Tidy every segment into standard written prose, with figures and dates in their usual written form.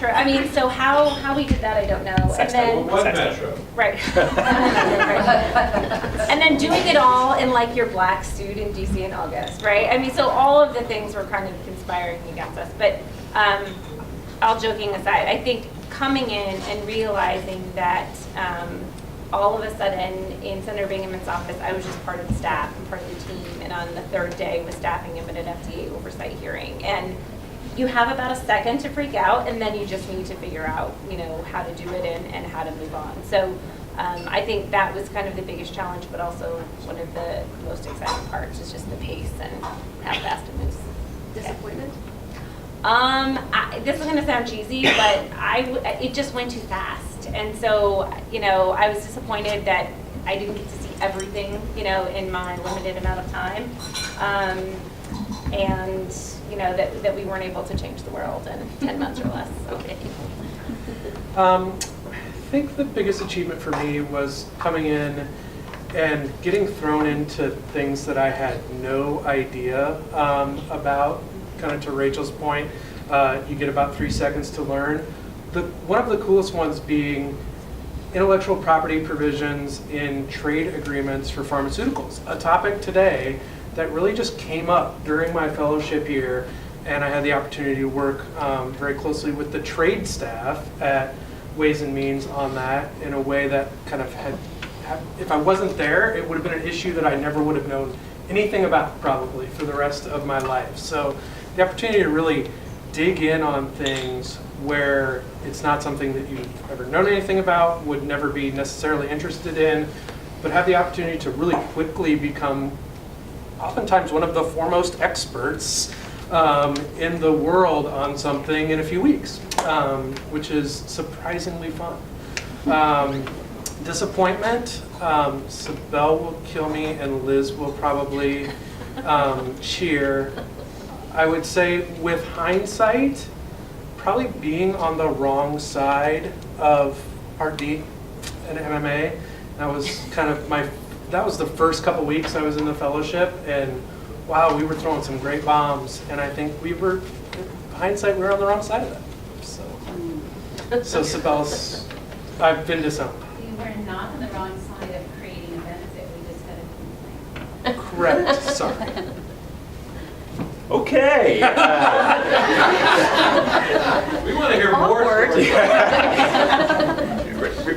metro. I mean, so how we did that, I don't know. And then One metro. right. And then doing it all in like your black suit in DC in August, right? I mean, so all of the things were kind of conspiring against us. But all joking aside, I think coming in and realizing that all of a sudden in Senator Binghamton's office, I was just part of the staff and part of the team, and on the third day was staffing him at an FDA oversight hearing. And you have about a second to freak out, and then you just need to figure out, how to do it and how to move on. So I think that was kind of the biggest challenge, but also one of the most exciting parts is just the pace and how fast it moves. Disappointment? This is going to sound cheesy, but it just went too fast. And so, I was disappointed that I didn't get to see everything, in my limited amount of time. And, that we weren't able to change the world in 10 months or less. Okay. I think the biggest achievement for me was coming in and getting thrown into things that I had no idea about. Kind of to Rachel's point, you get about 3 seconds to learn. One of the coolest ones being intellectual property provisions in trade agreements for pharmaceuticals, a topic today that really just came up during my fellowship year, and I had the opportunity to work very closely with the trade staff at Ways and Means on that in a way that kind of had, if I wasn't there, it would have been an issue that I never would have known anything about probably for the rest of my life. So the opportunity to really dig in on things where it's not something that you've ever known anything about, would never be necessarily interested in, but have the opportunity to really quickly become oftentimes one of the foremost experts in the world on something in a few weeks, which is surprisingly fun. Disappointment, Sibel will kill me and Liz will probably cheer. I would say with hindsight, probably being on the wrong side of Part D and MMA. That was kind of that was the first couple weeks I was in the fellowship, and wow, we were throwing some great bombs, and I think in hindsight, we were on the wrong side of that. So Sibel's, I've been disowned. We were not on the wrong side of creating a benefit, we just got a complaint. Correct, sorry. Okay. We want to hear more.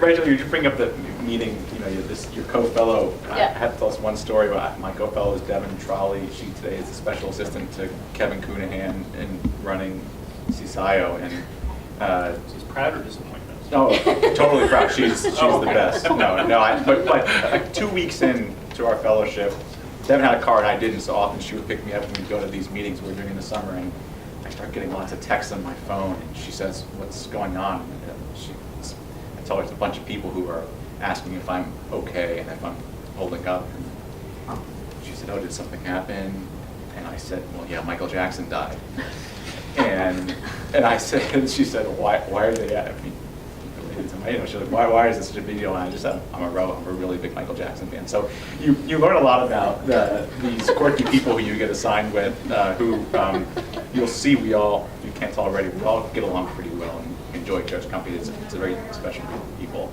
Rachel, you bring up the meeting, your co-fellow. Yeah. I had to tell us one story about my co-fellow is Devin Trolley. She today is the special assistant to Kevin Coonahan in running CSIO. And She's proud or disappointed? no, totally proud. She's the best. But like 2 weeks in to our fellowship, Devin had a car and I didn't, so often she would pick me up when we'd go to these meetings we were doing in the summer, and I start getting lots of texts on my phone, and she says, "What's going on?" I tell her it's a bunch of people who are asking if I'm okay and if I'm holding up. And she said, "Oh, did something happen?" And I said, "Well, yeah, Michael Jackson died." And I said, and she said, "Why are they at me?" She's like, why is this such a big deal? And I just said, I'm a really big Michael Jackson fan. So you learn a lot about these quirky people who you get assigned with, who you'll see you can't tell already, we all get along pretty well and enjoy each other's company. It's a very special group of people.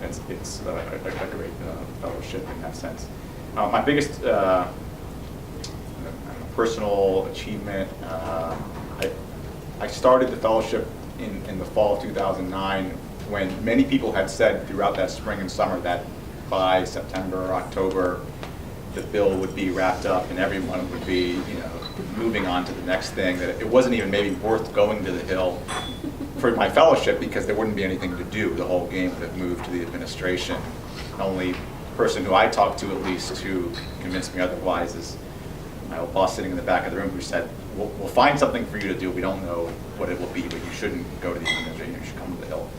It's a great fellowship in that sense. My biggest personal achievement, I started the fellowship in the fall of 2009, when many people had said throughout that spring and summer that by September or October the bill would be wrapped up and everyone would be moving on to the next thing, that it wasn't even maybe worth going to the Hill for my fellowship because there wouldn't be anything to do. The whole game would have moved to the administration. The only person who I talked to, at least, who convinced me otherwise is my old boss sitting in the back of the room, who said, we'll find something for you to do. We don't know what it will be, but you shouldn't go to the administration. You should come to the Hill.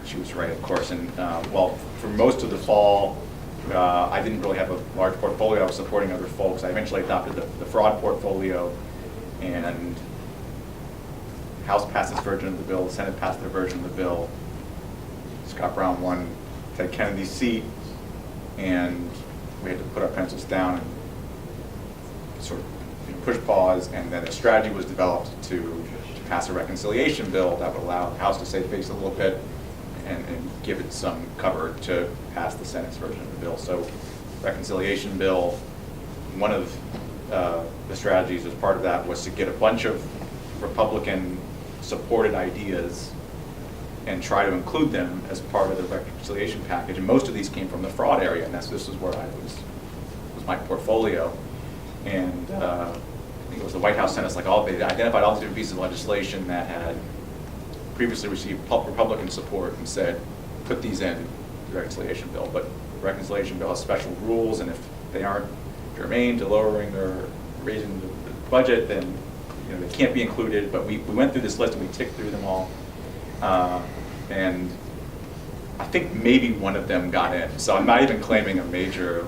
She was right, of course. And for most of the fall, I didn't really have a large portfolio. I was supporting other folks. I eventually adopted the fraud portfolio, and House passed its version of the bill. The Senate passed their version of the bill. Scott Brown won Ted Kennedy's seat, and we had to put our pencils down and sort of push pause, and then a strategy was developed to pass a reconciliation bill that would allow the House to save face a little bit and give it some cover to pass the Senate's version of the bill. So reconciliation bill, one of the strategies as part of that was to get a bunch of Republican-supported ideas and try to include them as part of the reconciliation package. And most of these came from the fraud area, and this is where I was my portfolio. And I think it was the White House sent us they identified all these different pieces of legislation that had previously received Republican support and said, put these in the reconciliation bill. But the reconciliation bill has special rules, and if they aren't germane to lowering or raising the budget, then they can't be included. But we went through this list and we ticked through them all. And I think maybe one of them got in. So I'm not even claiming a major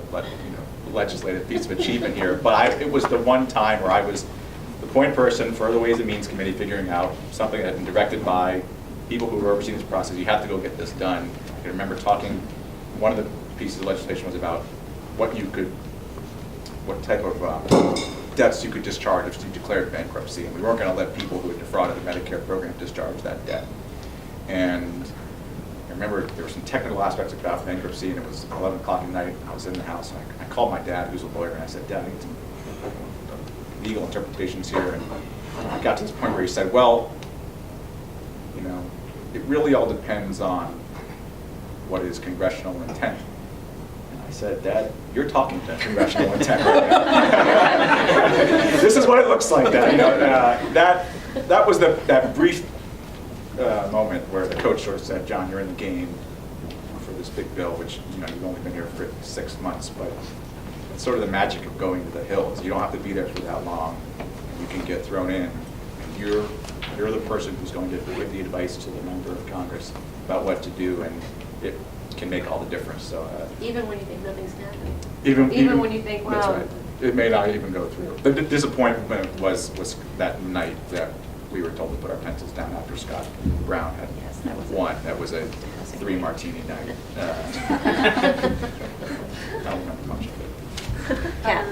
legislative piece of achievement here, but it was the one time where I was the point person for the Ways and Means Committee figuring out something that had been directed by people who were overseeing this process. You have to go get this done. I remember one of the pieces of legislation was about what type of debts you could discharge if you declared bankruptcy. And we weren't going to let people who had defrauded the Medicare program discharge that debt. And I remember there were some technical aspects about bankruptcy, and it was 11 o'clock at night. I was in the house, and I called my dad, who's a lawyer, and I said, Dad, I need some legal interpretations here. And I got to this point where he said, well, it really all depends on what is congressional intent. And I said, Dad, you're talking to congressional intent right now. This is what it looks like, Dad. That was that brief moment where the coach sort of said, John, you're in the game for this big bill, which you've only been here for 6 months, but it's sort of the magic of going to the Hills. You don't have to be there for that long. You can get thrown in, and you're the person who's going to give the advice to the member of Congress about what to do, and it can make all the difference. So even when you think nothing's going to happen. Even when you think, that's wow. right. It may not even go through. The disappointment was that night that we were told to put our pencils down after Scott Brown had won. That was a 3 martini night. I don't remember much of it. Yeah.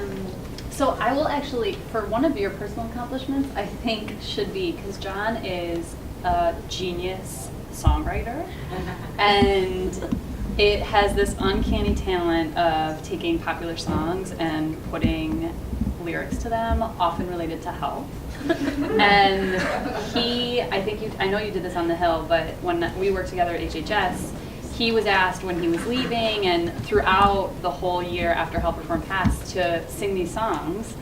So I will actually, for one of your personal accomplishments, I think should be, because John is a genius songwriter, and it has this uncanny talent of taking popular songs and putting lyrics to them, often related to health. And I know you did this on the Hill, but when we worked together at HHS, he was asked when he was leaving and throughout the whole year after health reform passed to sing these songs,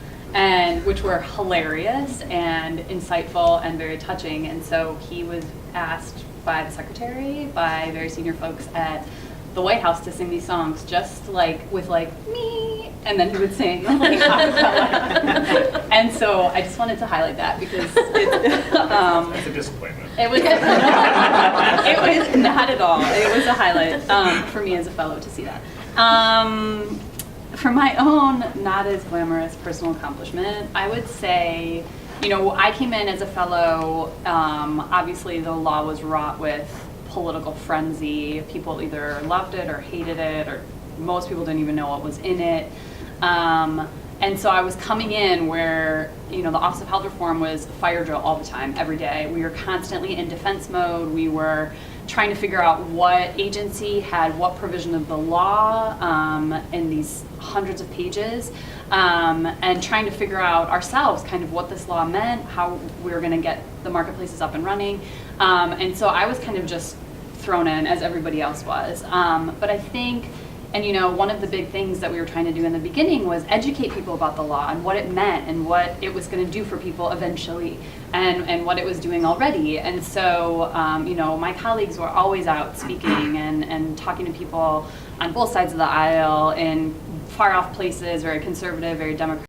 which were hilarious and insightful and very touching. And so he was asked by the secretary, by very senior folks at the White House to sing these songs, just with me, and then he would sing like acapella. And so I just wanted to highlight that because That's a disappointment. it was not at all. It was a highlight for me as a fellow to see that. For my own not as glamorous personal accomplishment, I would say, I came in as a fellow. Obviously, the law was wrought with political frenzy. People either loved it or hated it, or most people didn't even know what was in it. And so I was coming in where, the Office of Health Reform was fire drill all the time, every day. We were constantly in defense mode. We were trying to figure out what agency had what provision of the law in these hundreds of pages, and trying to figure out ourselves kind of what this law meant, how we were going to get the marketplaces up and running. And so I was kind of just thrown in as everybody else was. But I think, one of the big things that we were trying to do in the beginning was educate people about the law and what it meant and what it was going to do for people eventually and what it was doing already. And so, my colleagues were always out speaking and talking to people on both sides of the aisle in far off places, very conservative, very Democratic.